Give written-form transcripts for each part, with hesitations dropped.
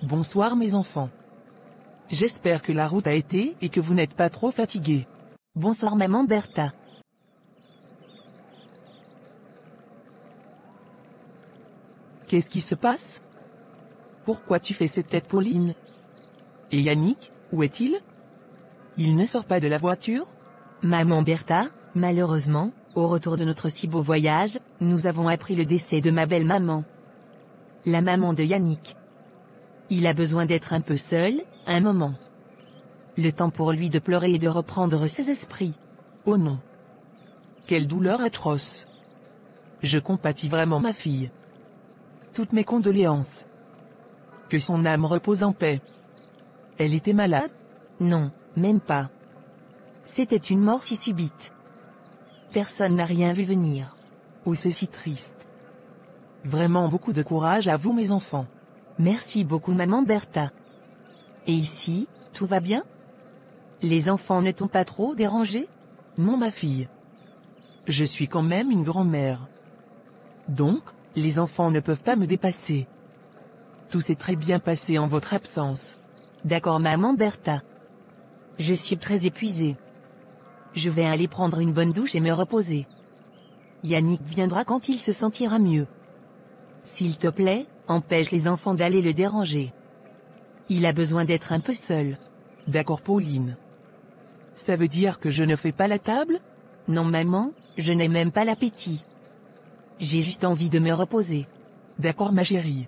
Bonsoir mes enfants. J'espère que la route a été et que vous n'êtes pas trop fatigués. Bonsoir maman Bertha. Qu'est-ce qui se passe? Pourquoi tu fais cette tête, Pauline? Et Yannick, où est-il? Il ne sort pas de la voiture? Maman Bertha, malheureusement, au retour de notre si beau voyage, nous avons appris le décès de ma belle-maman. La maman de Yannick. Il a besoin d'être un peu seul, un moment. Le temps pour lui de pleurer et de reprendre ses esprits. Oh non. Quelle douleur atroce. Je compatis vraiment ma fille. Toutes mes condoléances. Que son âme repose en paix. Elle était malade? Non, même pas. C'était une mort si subite. Personne n'a rien vu venir. Oh, c'est si triste. Vraiment beaucoup de courage à vous mes enfants. Merci beaucoup maman Bertha. Et ici, tout va bien? Les enfants ne t'ont pas trop dérangé? Non ma fille. Je suis quand même une grand-mère. Donc, les enfants ne peuvent pas me dépasser. Tout s'est très bien passé en votre absence. D'accord maman Bertha. Je suis très épuisée. Je vais aller prendre une bonne douche et me reposer. Yannick viendra quand il se sentira mieux. S'il te plaît, empêche les enfants d'aller le déranger. Il a besoin d'être un peu seul. D'accord Pauline. Ça veut dire que je ne fais pas la table? Non maman, je n'ai même pas l'appétit. J'ai juste envie de me reposer. D'accord ma chérie.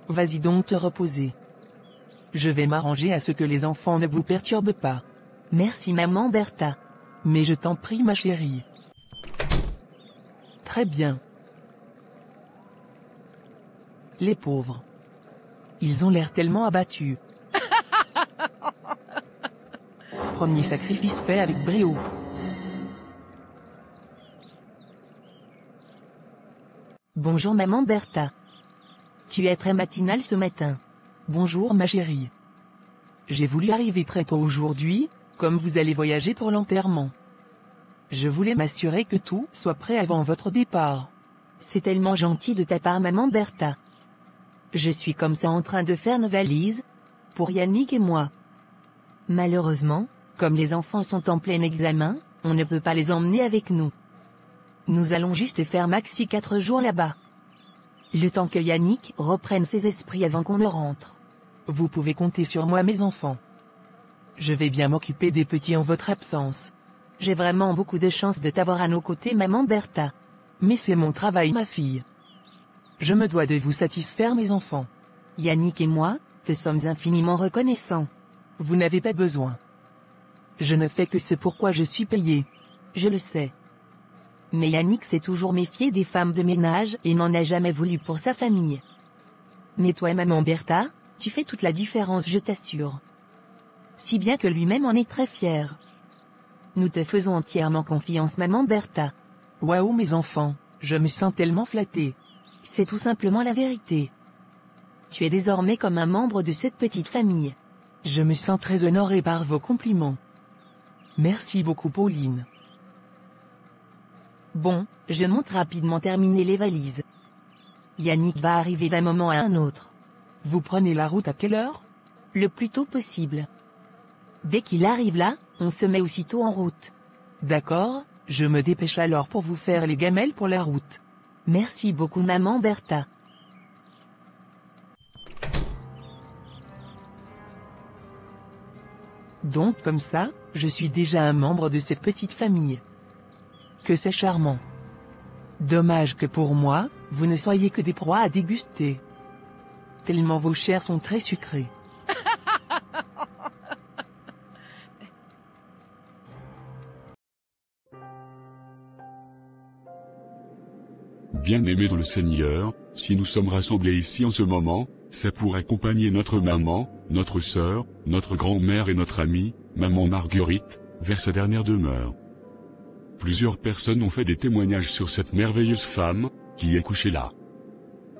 Vas-y donc te reposer. Je vais m'arranger à ce que les enfants ne vous perturbent pas. Merci maman Bertha. Mais je t'en prie ma chérie. Très bien. Les pauvres. Ils ont l'air tellement abattus. Premier sacrifice fait avec brio. Bonjour maman Bertha. Tu es très matinale ce matin. Bonjour ma chérie. J'ai voulu arriver très tôt aujourd'hui, comme vous allez voyager pour l'enterrement. Je voulais m'assurer que tout soit prêt avant votre départ. C'est tellement gentil de ta part maman Bertha. Je suis comme ça en train de faire nos valises, pour Yannick et moi. Malheureusement, comme les enfants sont en plein examen, on ne peut pas les emmener avec nous. Nous allons juste faire maxi 4 jours là-bas. Le temps que Yannick reprenne ses esprits avant qu'on ne rentre. Vous pouvez compter sur moi mes enfants. Je vais bien m'occuper des petits en votre absence. J'ai vraiment beaucoup de chance de t'avoir à nos côtés maman Bertha. Mais c'est mon travail ma fille. Je me dois de vous satisfaire mes enfants. Yannick et moi, te sommes infiniment reconnaissants. Vous n'avez pas besoin. Je ne fais que ce pourquoi je suis payé. Je le sais. Mais Yannick s'est toujours méfié des femmes de ménage et n'en a jamais voulu pour sa famille. Mais toi maman Bertha, tu fais toute la différence je t'assure. Si bien que lui-même en est très fier. Nous te faisons entièrement confiance maman Bertha. Waouh mes enfants, je me sens tellement flatté. C'est tout simplement la vérité. Tu es désormais comme un membre de cette petite famille. Je me sens très honoré par vos compliments. Merci beaucoup Pauline. Bon, je monte rapidement terminer les valises. Yannick va arriver d'un moment à un autre. Vous prenez la route à quelle heure? Le plus tôt possible. Dès qu'il arrive là, on se met aussitôt en route. D'accord, je me dépêche alors pour vous faire les gamelles pour la route. Merci beaucoup maman Bertha. Donc comme ça, je suis déjà un membre de cette petite famille. Que c'est charmant. Dommage que pour moi, vous ne soyez que des proies à déguster. Tellement vos chairs sont très sucrées. Bien-aimés dans le Seigneur, si nous sommes rassemblés ici en ce moment, c'est pour accompagner notre maman, notre sœur, notre grand-mère et notre amie, maman Marguerite, vers sa dernière demeure. Plusieurs personnes ont fait des témoignages sur cette merveilleuse femme, qui est couchée là.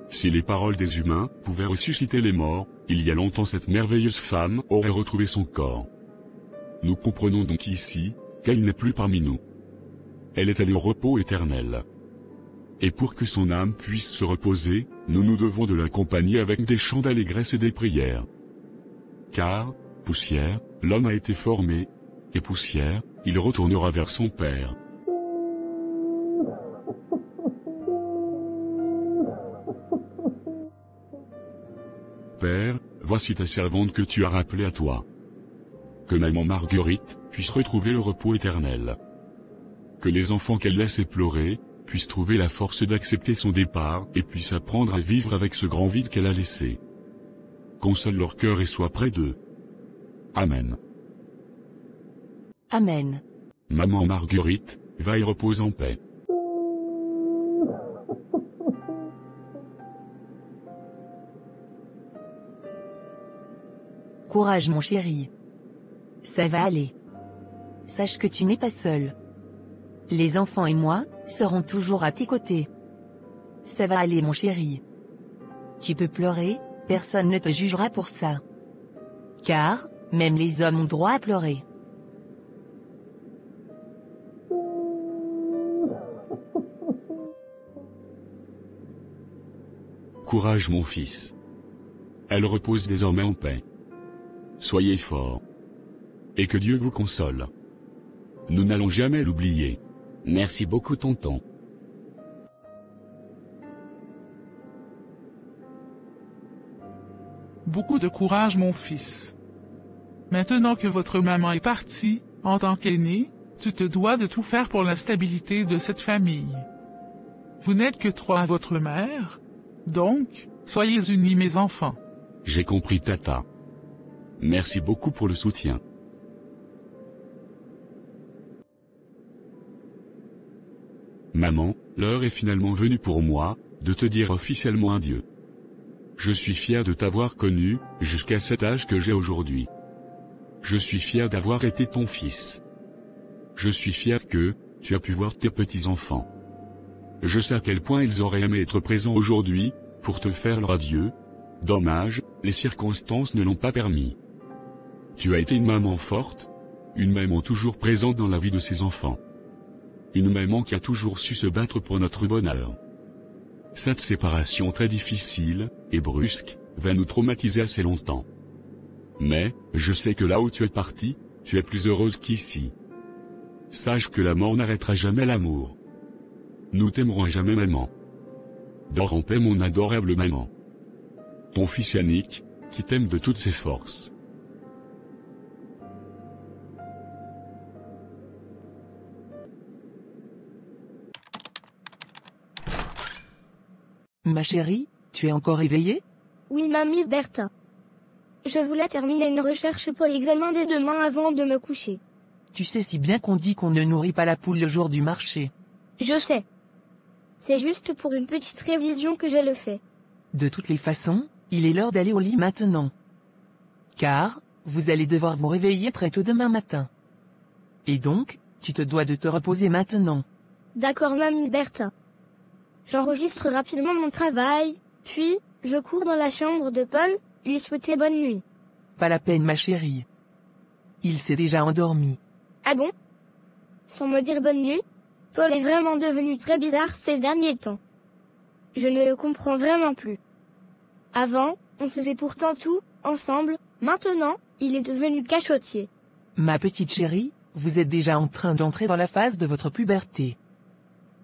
Si les paroles des humains pouvaient ressusciter les morts, il y a longtemps cette merveilleuse femme aurait retrouvé son corps. Nous comprenons donc ici, qu'elle n'est plus parmi nous. Elle est allée au repos éternel. Et pour que son âme puisse se reposer, nous nous devons de l'accompagner avec des chants d'allégresse et des prières. Car, poussière, l'homme a été formé, et poussière, il retournera vers son Père. Père, voici ta servante que tu as rappelée à toi. Que maman Marguerite puisse retrouver le repos éternel. Que les enfants qu'elle laisse pleurer puissent trouver la force d'accepter son départ et puissent apprendre à vivre avec ce grand vide qu'elle a laissé. Console leur cœur et sois près d'eux. Amen. Amen. Maman Marguerite, va et repose en paix. Courage mon chéri. Ça va aller. Sache que tu n'es pas seul. Les enfants et moi serons toujours à tes côtés. Ça va aller mon chéri. Tu peux pleurer, personne ne te jugera pour ça. Car, même les hommes ont droit à pleurer. Courage mon fils. Elle repose désormais en paix. Soyez forts. Et que Dieu vous console. Nous n'allons jamais l'oublier. Merci beaucoup tonton. Beaucoup de courage mon fils. Maintenant que votre maman est partie, en tant qu'aîné, tu te dois de tout faire pour la stabilité de cette famille. Vous n'êtes que 3 à votre mère, donc, soyez unis mes enfants. J'ai compris tata. Merci beaucoup pour le soutien. Maman, l'heure est finalement venue pour moi, de te dire officiellement adieu. Je suis fier de t'avoir connu, jusqu'à cet âge que j'ai aujourd'hui. Je suis fier d'avoir été ton fils. Je suis fier que, tu as pu voir tes petits-enfants. Je sais à quel point ils auraient aimé être présents aujourd'hui, pour te faire leur adieu. Dommage, les circonstances ne l'ont pas permis. Tu as été une maman forte, une maman toujours présente dans la vie de ses enfants. Une maman qui a toujours su se battre pour notre bonheur. Cette séparation très difficile, et brusque, va nous traumatiser assez longtemps. Mais, je sais que là où tu es partie, tu es plus heureuse qu'ici. Sache que la mort n'arrêtera jamais l'amour. Nous t'aimerons à jamais maman. Dors en paix mon adorable maman. Ton fils Yannick, qui t'aime de toutes ses forces. Ma chérie, tu es encore éveillée? Oui, mamie Bertha. Je voulais terminer une recherche pour l'examen dès demain avant de me coucher. Tu sais si bien qu'on dit qu'on ne nourrit pas la poule le jour du marché. Je sais. C'est juste pour une petite révision que je le fais. De toutes les façons, il est l'heure d'aller au lit maintenant. Car, vous allez devoir vous réveiller très tôt demain matin. Et donc, tu te dois de te reposer maintenant. D'accord, mamie Bertha. J'enregistre rapidement mon travail, puis, je cours dans la chambre de Paul, lui souhaiter bonne nuit. Pas la peine ma chérie. Il s'est déjà endormi. Ah bon? Sans me dire bonne nuit? Paul est vraiment devenu très bizarre ces derniers temps. Je ne le comprends vraiment plus. Avant, on faisait pourtant tout, ensemble, maintenant, il est devenu cachotier. Ma petite chérie, vous êtes déjà en train d'entrer dans la phase de votre puberté.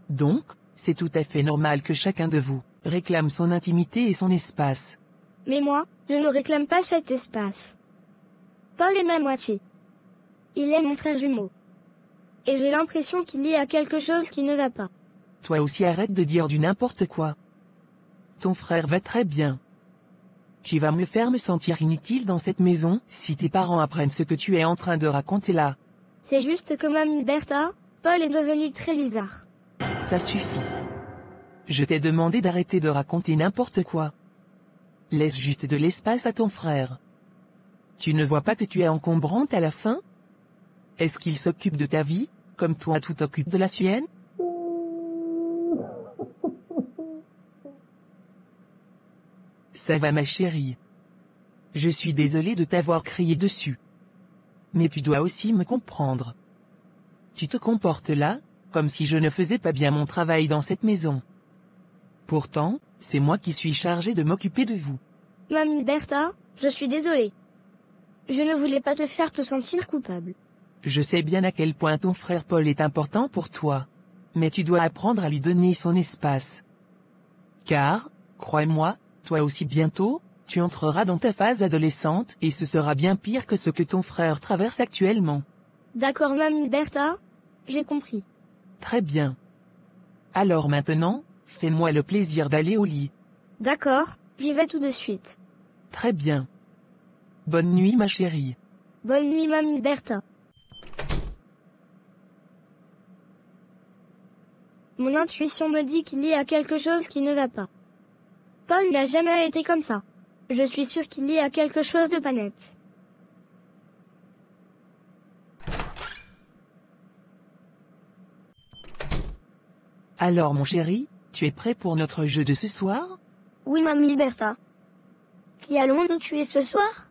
Donc, c'est tout à fait normal que chacun de vous réclame son intimité et son espace. Mais moi, je ne réclame pas cet espace. Paul est ma moitié. Il est mon frère jumeau. Et j'ai l'impression qu'il y a quelque chose qui ne va pas. Toi aussi arrête de dire du n'importe quoi. Ton frère va très bien. Tu vas me faire me sentir inutile dans cette maison si tes parents apprennent ce que tu es en train de raconter là. C'est juste que mamie Bertha, Paul est devenu très bizarre. Ça suffit. Je t'ai demandé d'arrêter de raconter n'importe quoi. Laisse juste de l'espace à ton frère. Tu ne vois pas que tu es encombrante à la fin? Est-ce qu'il s'occupe de ta vie, comme toi tu t'occupes de la sienne? Ça va ma chérie. Je suis désolée de t'avoir crié dessus. Mais tu dois aussi me comprendre. Tu te comportes là, comme si je ne faisais pas bien mon travail dans cette maison. Pourtant, c'est moi qui suis chargé de m'occuper de vous. Mamie Bertha, je suis désolée. Je ne voulais pas te faire te sentir coupable. Je sais bien à quel point ton frère Paul est important pour toi. Mais tu dois apprendre à lui donner son espace. Car, crois-moi, toi aussi bientôt, tu entreras dans ta phase adolescente et ce sera bien pire que ce que ton frère traverse actuellement. D'accord, Mamie Bertha, j'ai compris. Très bien. Alors maintenant, fais-moi le plaisir d'aller au lit. D'accord, j'y vais tout de suite. Très bien. Bonne nuit ma chérie. Bonne nuit, Mamie Bertha. Mon intuition me dit qu'il y a quelque chose qui ne va pas. Paul n'a jamais été comme ça. Je suis sûre qu'il y a quelque chose de pas net. Alors mon chéri, tu es prêt pour notre jeu de ce soir? Oui, Mamie Bertha. Qui allons-nous tuer ce soir?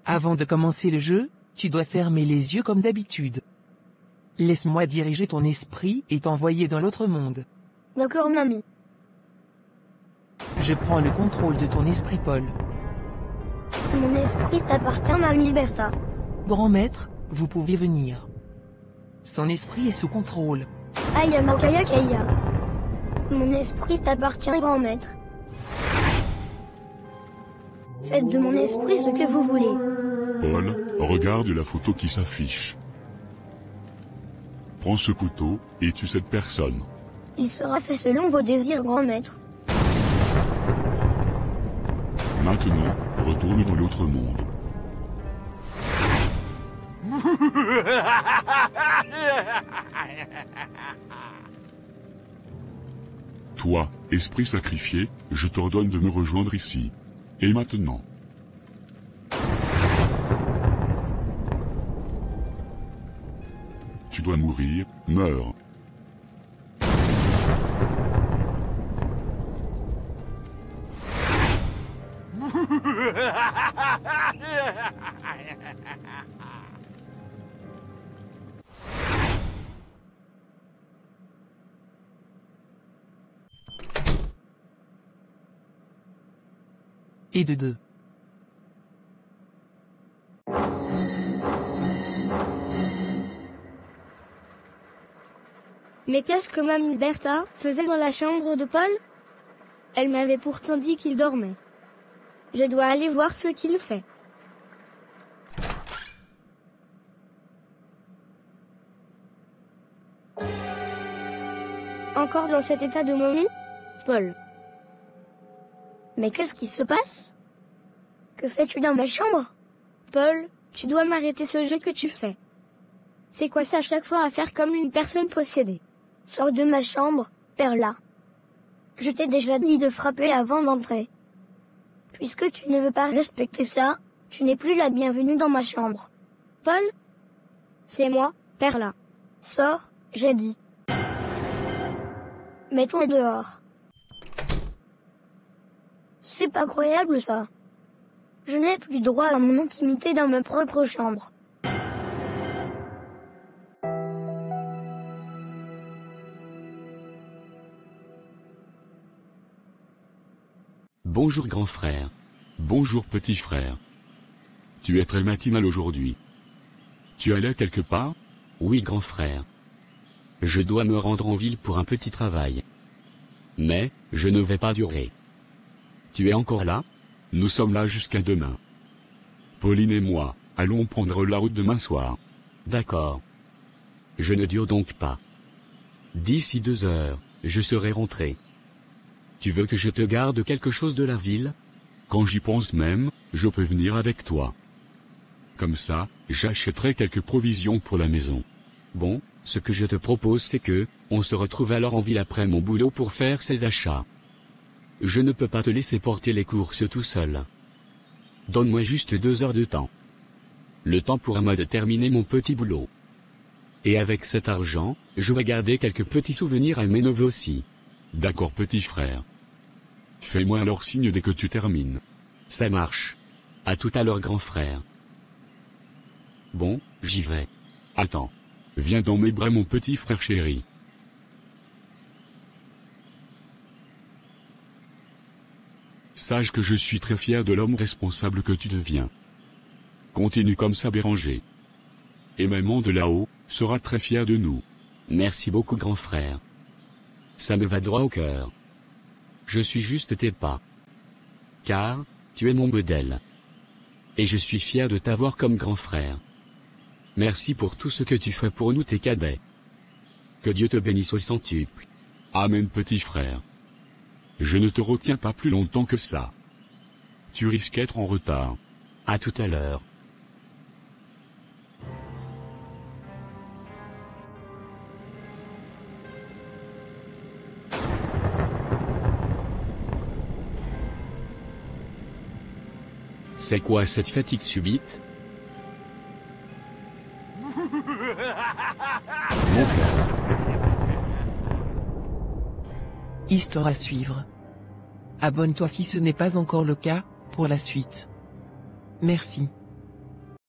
Avant de commencer le jeu, tu dois fermer les yeux comme d'habitude. Laisse-moi diriger ton esprit et t'envoyer dans l'autre monde. D'accord, Mamie. Je prends le contrôle de ton esprit, Paul. Mon esprit t'appartient, Mamie Bertha. Grand maître, vous pouvez venir. Son esprit est sous contrôle. Aya Makaya Kaya. Mon esprit t'appartient, grand maître. Faites de mon esprit ce que vous voulez. Paul, regarde la photo qui s'affiche. Prends ce couteau, et tue cette personne. Il sera fait selon vos désirs, grand maître. Maintenant, retourne dans l'autre monde. Toi, esprit sacrifié, je t'ordonne de me rejoindre ici. Et maintenant. Tu dois mourir, meurs. Et de deux. Mais qu'est-ce que Mamie Bertha faisait dans la chambre de Paul? Elle m'avait pourtant dit qu'il dormait. Je dois aller voir ce qu'il fait. Encore dans cet état de momie? Paul. Mais qu'est-ce qui se passe? Que fais-tu dans ma chambre? Paul, tu dois m'arrêter ce jeu que tu fais. C'est quoi ça chaque fois à faire comme une personne possédée? Sors de ma chambre, Perla. Je t'ai déjà dit de frapper avant d'entrer. Puisque tu ne veux pas respecter ça, tu n'es plus la bienvenue dans ma chambre. Paul? C'est moi, Perla. Sors, j'ai dit. Mets-toi dehors. C'est pas croyable ça. Je n'ai plus droit à mon intimité dans ma propre chambre. Bonjour grand frère. Bonjour petit frère. Tu es très matinal aujourd'hui. Tu allais quelque part? Oui grand frère. Je dois me rendre en ville pour un petit travail. Mais, je ne vais pas durer. Tu es encore là? Nous sommes là jusqu'à demain. Pauline et moi, allons prendre la route demain soir. D'accord. Je ne dure donc pas. D'ici 2 heures, je serai rentré. Tu veux que je te garde quelque chose de la ville? Quand j'y pense même, je peux venir avec toi. Comme ça, j'achèterai quelques provisions pour la maison. Bon, ce que je te propose c'est que, on se retrouve alors en ville après mon boulot pour faire ces achats. Je ne peux pas te laisser porter les courses tout seul. Donne-moi juste 2 heures de temps. Le temps pour moi de terminer mon petit boulot. Et avec cet argent, je vais garder quelques petits souvenirs à mes neveux aussi. D'accord petit frère. Fais-moi alors signe dès que tu termines. Ça marche. À tout à l'heure grand frère. Bon, j'y vais. Attends. Viens dans mes bras mon petit frère chéri. Sache que je suis très fier de l'homme responsable que tu deviens. Continue comme ça, Béranger. Et maman de là-haut sera très fière de nous. Merci beaucoup, grand frère. Ça me va droit au cœur. Je suis juste tes pas. Car, tu es mon modèle. Et je suis fier de t'avoir comme grand frère. Merci pour tout ce que tu fais pour nous, tes cadets. Que Dieu te bénisse au centuple. Amen, petit frère. Je ne te retiens pas plus longtemps que ça. Tu risques d'être en retard. À tout à l'heure. C'est quoi cette fatigue subite? Mon cœur. Histoire à suivre. Abonne-toi si ce n'est pas encore le cas, pour la suite. Merci.